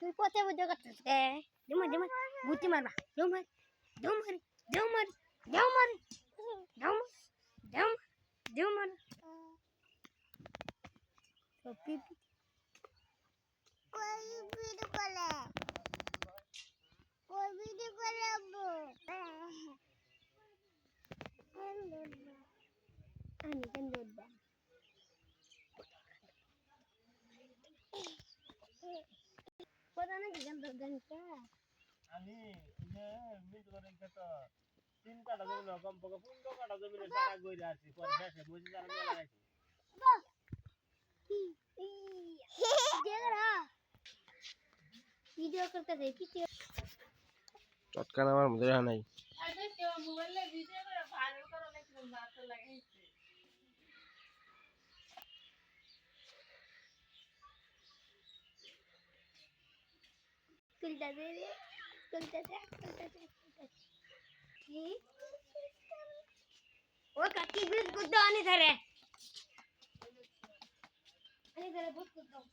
তুই পথে বুঝে করছিস দেমার দেমার গুটি মারবা দেমার দেমার দেমার দেমার দেমার দেমার দেমার তো পিপি কোই ভিডিও কলে আব্বু আমি কেন দৌড়বা পতা নাকি কেন দৌড়বা আমি যে মিট করে তো 3 কাটা জমি না কম পকে 15 কাটা জমি সারা গইরা আছি পর শেষে বসে যারা মেলা রাখি ভিডিও করতে যাই ভিডিও চটকান আমার মধ্যে নাই আরে কেউ মোবাইলে ভিডিও করে ভাইরাল করা লাগছিল বাত লাগাইছে তুলতে দে কি ও কাকি বিস্কুট দাও আনি ধরে বিস্কুট দাও